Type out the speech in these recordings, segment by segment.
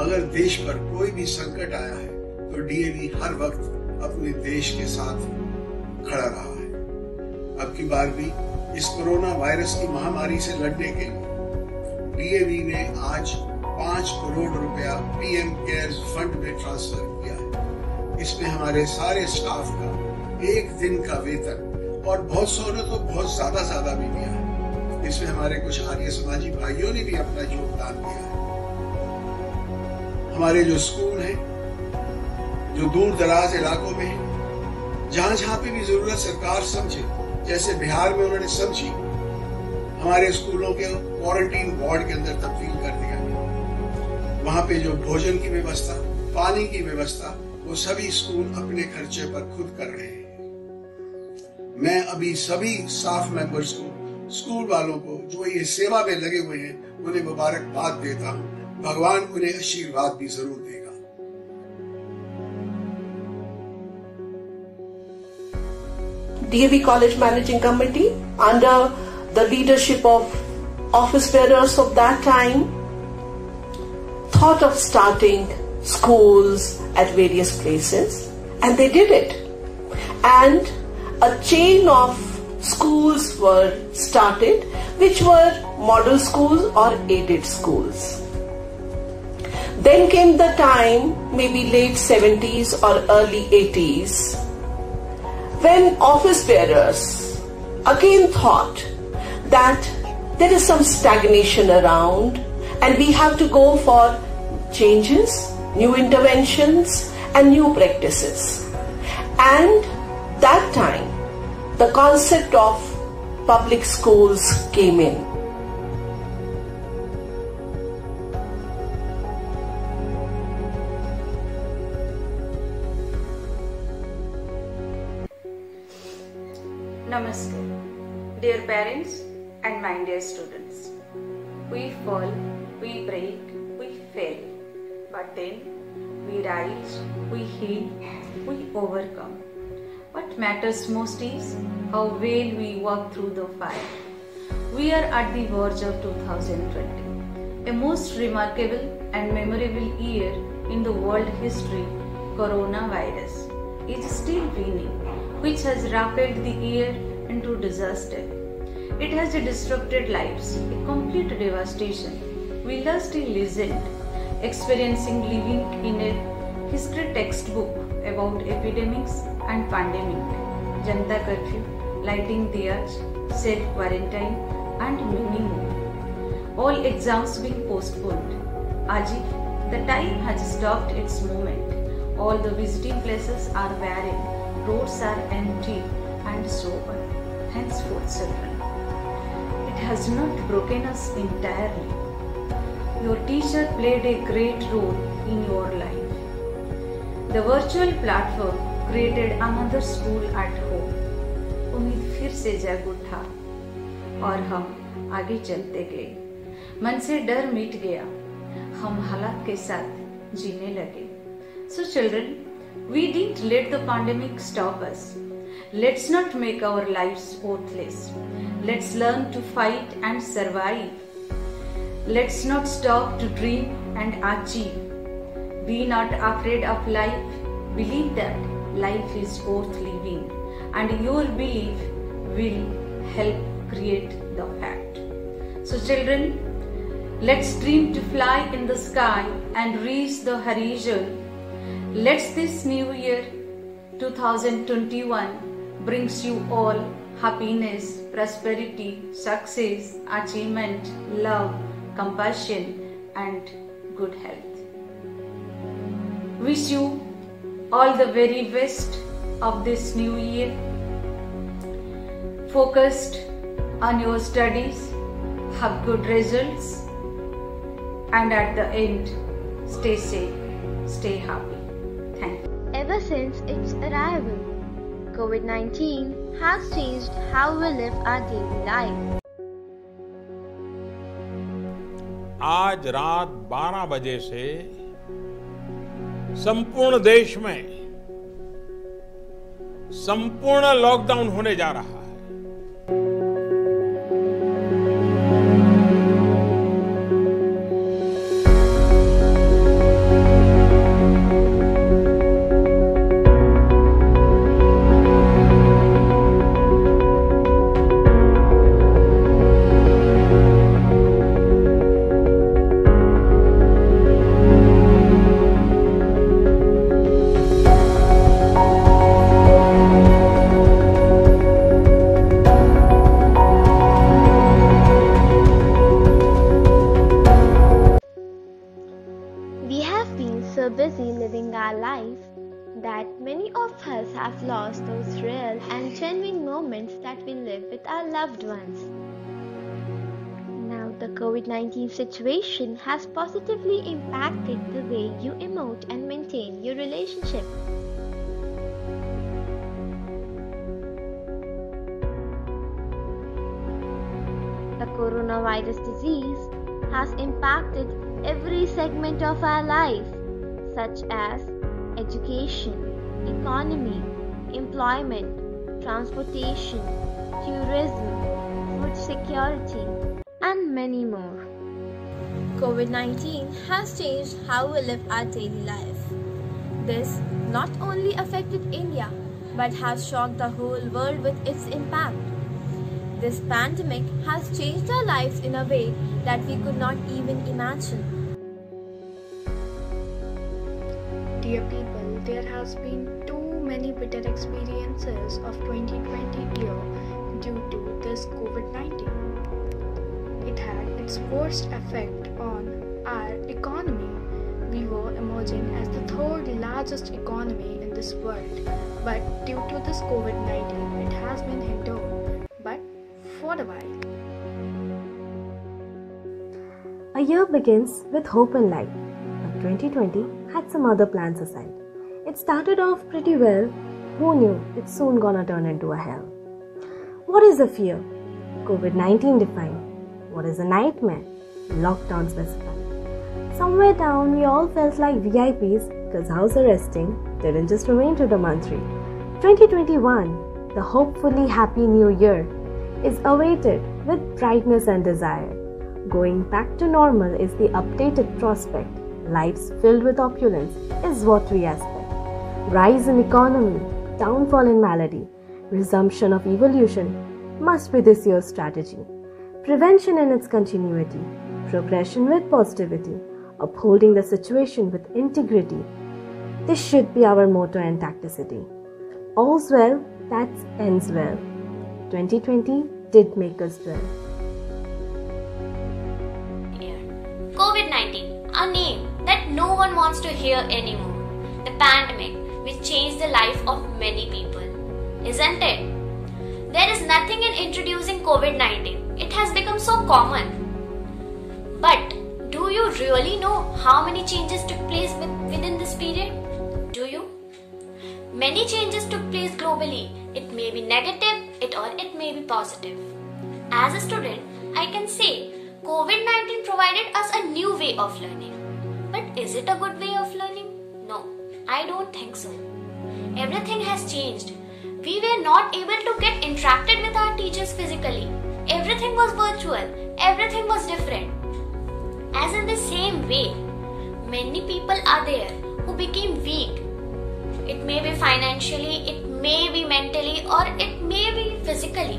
अगर देश पर कोई भी संकट आया है तो डीएवी हर वक्त अपने देश के साथ खड़ा रहा है। अब की बार भी इस कोरोना वायरस की महामारी से लड़ने के लिए डीएवी ने आज 5 करोड़ रुपया पीएम केयर्स फंड में ट्रांसफर किया है। इसमें हमारे सारे स्टाफ का 1 दिन का वेतन और बहुत सौ ने तो बहुत ज्यादा भी दिया है। इसमें हमारे कुछ आर्य समाजी भाइयों ने भी अपना योगदान दिया है। हमारे जो स्कूल हैं, जो दूर दराज इलाकों में हैं, जहां पे भी जरूरत सरकार समझे, जैसे बिहार में उन्होंने समझी, हमारे स्कूलों के क्वारंटीन वार्ड के अंदर तब्दील कर दिया गया। वहां पे जो भोजन की व्यवस्था, पानी की व्यवस्था, वो सभी स्कूल अपने खर्चे पर खुद कर रहे हैं। मैं अभी सभी स्टाफ मेंबर्स को, स्कूल वालों को जो ये सेवा में लगे हुए हैं, उन्हें मुबारकबाद देता हूं। भगवान उन्हें आशीर्वाद भी जरूर देगा। DAV College Managing Committee, under the leadership of office bearers of that time, thought of starting schools at various places, and they did it. And a chain of schools were started, which were model schools or aided schools. Then came the time, maybe late 70s or early 80s, when office bearers again thought that there is some stagnation around and we have to go for changes, new interventions and new practices. And that time the concept of public schools came in. Namaste, dear parents and my dear students. We fall, we break, we fail, but then we rise, we heal, we overcome. What matters most is how well we walk through the fire. We are at the verge of 2020, a most remarkable and memorable year in the world history. Coronavirus is still winning, which has rapid the year into disaster. It has disrupted lives, a complete devastation. We lost a legend, experiencing living in a history textbook about epidemics and pandemic, Janta curfew, lighting diyas, self-quarantine and many more. All exams being postponed. Ajif, the time has stopped its movement. All the visiting places are barren. Roads are empty and sober. Henceforth, children, it has not broken us entirely. Your teacher played a great role in your life. The virtual platform created another school at home. उम्मीद फिर से जग उठा और हम आगे चलते गए। मन से डर मिट गया, हम हालात के साथ जीने लगे। So children, we didn't let the pandemic stop us. Let's not make our lives worthless. Let's learn to fight and survive. Let's not stop to dream and achieve. Be not afraid of life. Believe that life is worth living, and your belief will help create the fact. So children, let's dream to fly in the sky and reach the horizon. Let's this new year 2021 brings you all happiness, prosperity, success, achievement, love, compassion and good health. Wish you all the very best of this new year. Focused on your studies, have good results, and at the end, stay safe, stay happy. Thank you. Ever since its arrival, COVID-19 has changed how we live our daily life. आज रात 12 बजे से संपूर्ण देश में संपूर्ण lockdown होने जा रहा है। have been so busy living our life that many of us have lost those real and genuine moments that we live with our loved ones. Now, the COVID-19 situation has positively impacted the way you emote and maintain your relationship. The coronavirus disease has impacted every segment of our life, such as education, economy, employment, transportation, tourism, food security, and many more. COVID-19 has changed how we live our daily life. This not only affected India, but has shocked the whole world with its impact. This pandemic has changed our lives in a way that we could not even imagine. Dear people, there has been too many bitter experiences of 2020 year due to this COVID-19. It had its worst effect on our economy. We were emerging as the third largest economy in this world, but due to this COVID-19, it has been hindered, but for a while. A year begins with hope and light, but 2020 had some other plans aside. It started off pretty well. Who knew it's soon gonna turn into a hell? What is a fear? COVID-19 defined. What is a nightmare? Lockdown specified. Somewhere down, we all felt like VIPs because house arresting didn't just remain to the month 3. 2021, the hopefully happy new year, is awaited with brightness and desire. Going back to normal is the updated prospect. Lives filled with opulence is what we expect. Rise in economy, downfall in malady, resumption of evolution must be this year's strategy. Prevention in its continuity, progression with positivity, upholding the situation with integrity. This should be our motto and tacticity. All's well that ends well. 2020 did make us dwell. COVID-19, a name that no one wants to hear anymore. The pandemic which changed the life of many people, isn't it? There is nothing in introducing COVID-19. It has become so common. But do you really know how many changes took place within this period? Do you? Many changes took place globally. It may be negative, or it may be positive. As a student, I can say COVID-19 provided us a new way of learning. But is it a good way of learning? No, I don't think so. Everything has changed. We were not able to get interacted with our teachers physically. Everything was virtual. Everything was different. As in the same way, many people are there who became weak. It may be financially, it may be mentally, or it may be physically.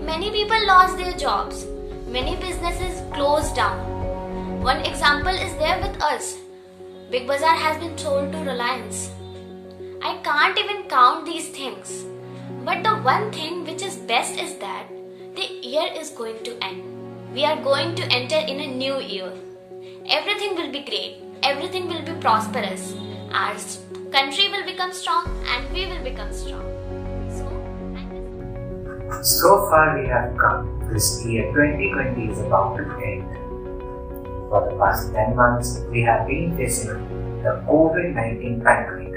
Many people lost their jobs. Many businesses closed down. One example is there with us. Big Bazaar has been sold to Reliance. I can't even count these things. But the one thing which is best is that the year is going to end. We are going to enter in a new year. Everything will be great. Everything will be prosperous. Our country will become strong and we will become strong. So far we have come. This year 2020 is about to end. For the past 10 months, we have been facing the COVID-19 pandemic.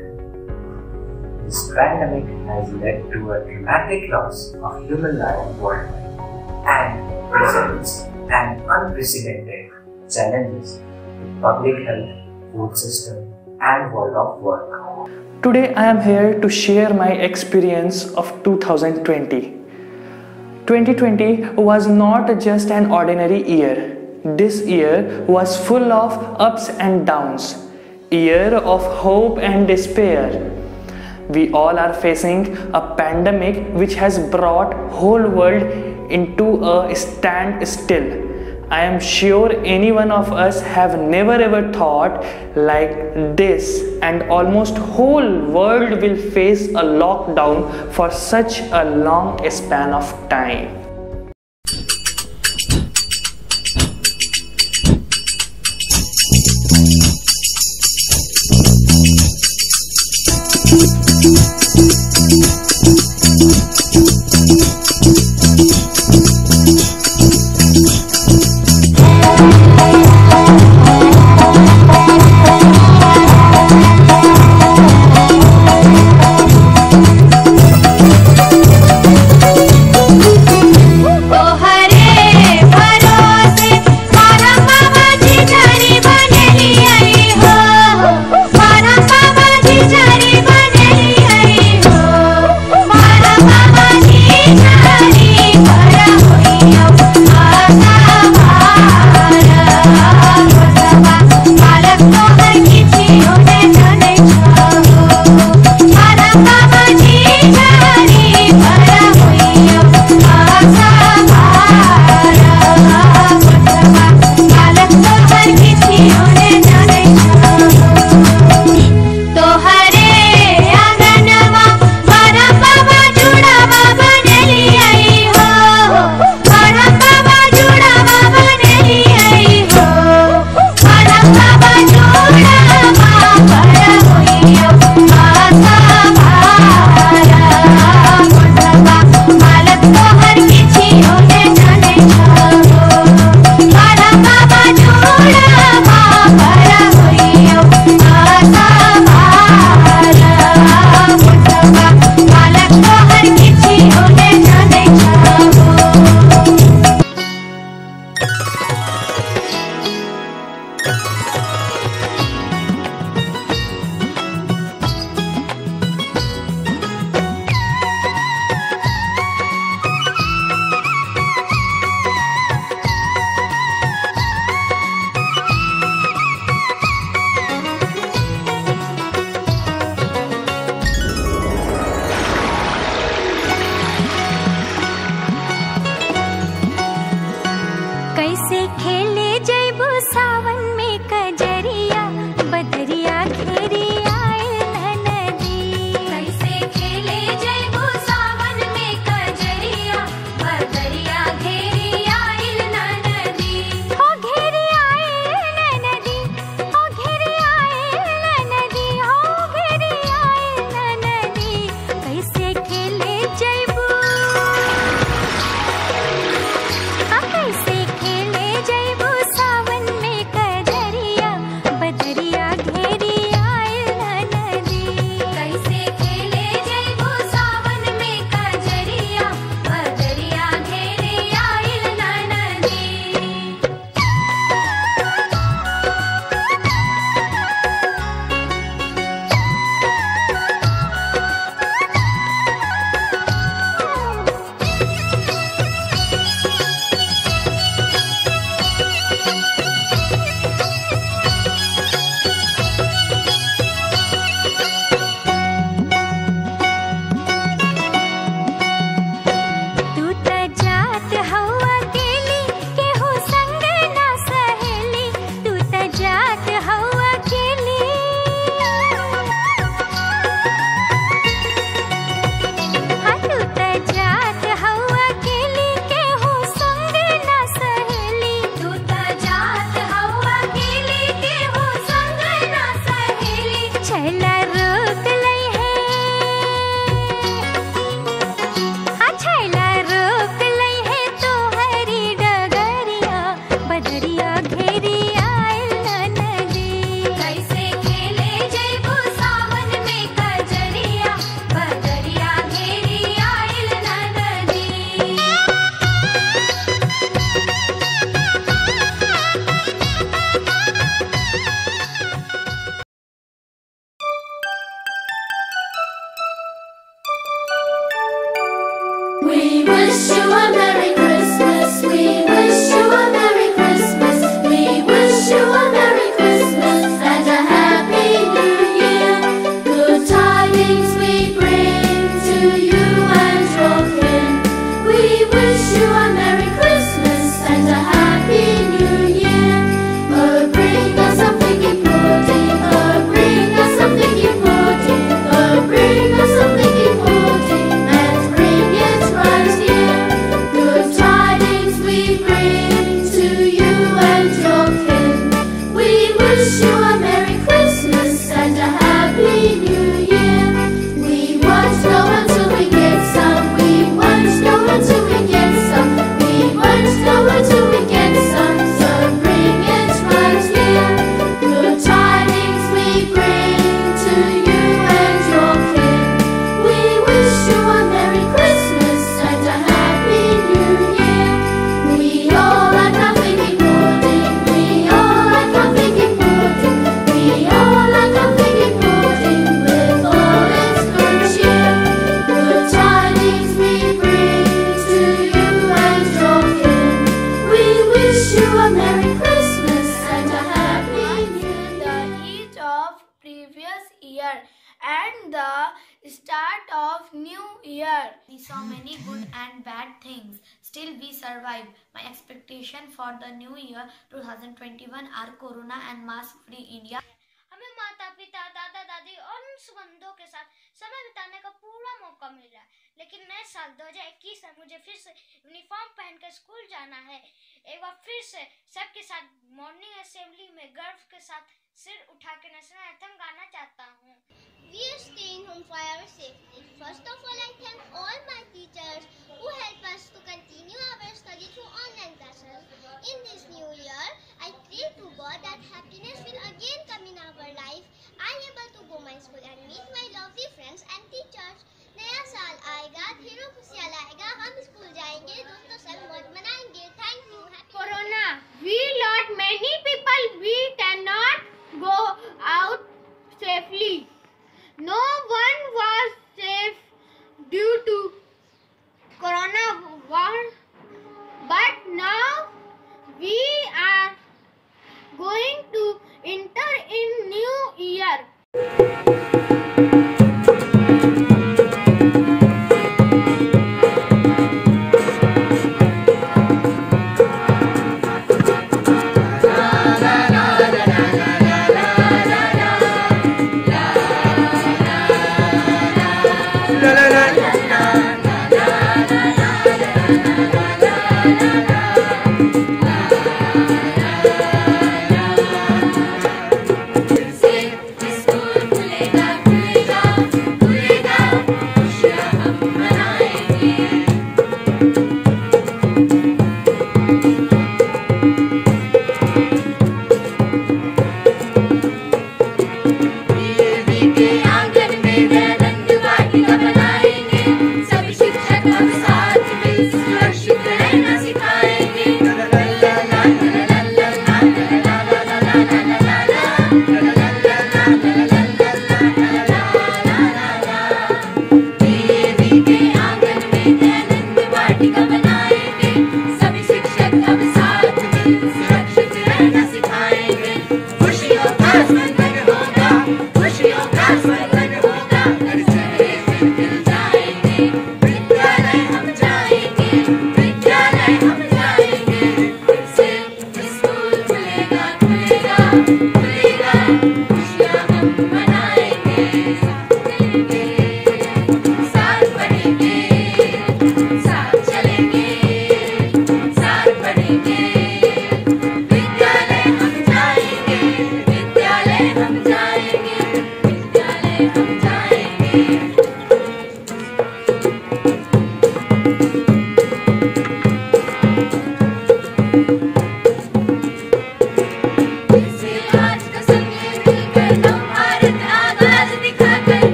This pandemic has led to a dramatic loss of human life worldwide and presents an unprecedented challenges to public health, food system, and world of work. Today I am here to share my experience of 2020. 2020 was not just an ordinary year. This year was full of ups and downs. Year of hope and despair. We all are facing a pandemic which has brought whole world into a standstill. I am sure any one of us have never ever thought like this, and almost whole world will face a lockdown for such a long span of time. previous year and the start of new year. We saw many good and bad things. Still we survived. My expectation for the new year 2021 are Corona and mask free India. हमें माता पिता, दादा दादी और उन संबंधों के साथ समय बिताने का पूरा मौका मिल रहा है, लेकिन नए साल 2021 में मुझे फिर से यूनिफॉर्म पहनकर स्कूल जाना है। एक बार फिर से सबके साथ मॉर्निंग असेंबली में गर्व के साथ सिर उठा के नेशनल एंथम गाना चाहता हूँ। We are staying home for our safety. First of all, I thank all my teachers who help us to continue our study through online classes. In this new year, I pray to God that happiness will again come in our life. I am able to go my school and meet my lovely friends and teachers. नया साल आएगा, ढेरों खुशियाँ लाएगा, हम school जाएंगे, दोस्तों संग मौज मनाएंगे। Thank you. Corona, we lost many people. We cannot go out safely. No one was safe due to Corona virus. But now we are going to enter in new year.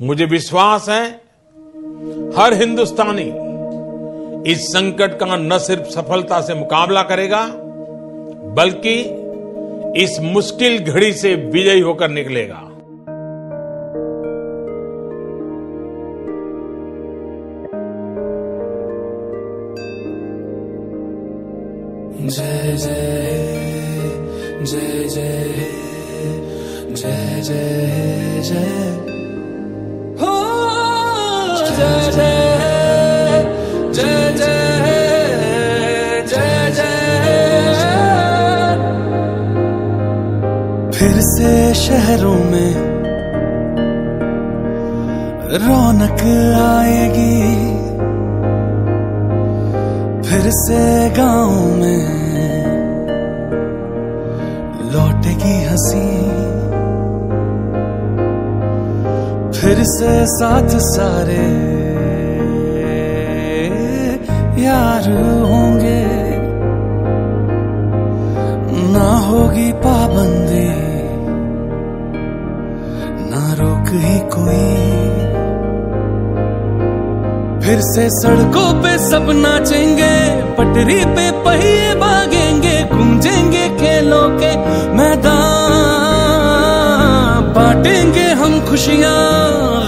मुझे विश्वास है हर हिंदुस्तानी इस संकट का न सिर्फ सफलता से मुकाबला करेगा बल्कि इस मुश्किल घड़ी से विजयी होकर निकलेगा। जय जय जय जय जय जय जय हो जय जय जय जय जय जय फिर से शहरों में रौनक आएगी, फिर से गाँव में लौटेगी हंसी, फिर से साथ सारे यार होंगे, ना होगी पाबंदी, ना रोक ही कोई, फिर से सड़कों पे सब नाचेंगे, पटरी पे पहिए भागेंगे, गूंजेंगे खेलों के मैदान, बांटेंगे हम खुशियां,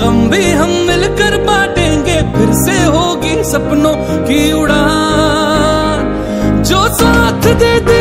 गम भी हम मिलकर बांटेंगे, फिर से होगी सपनों की उड़ान, जो साथ दे दे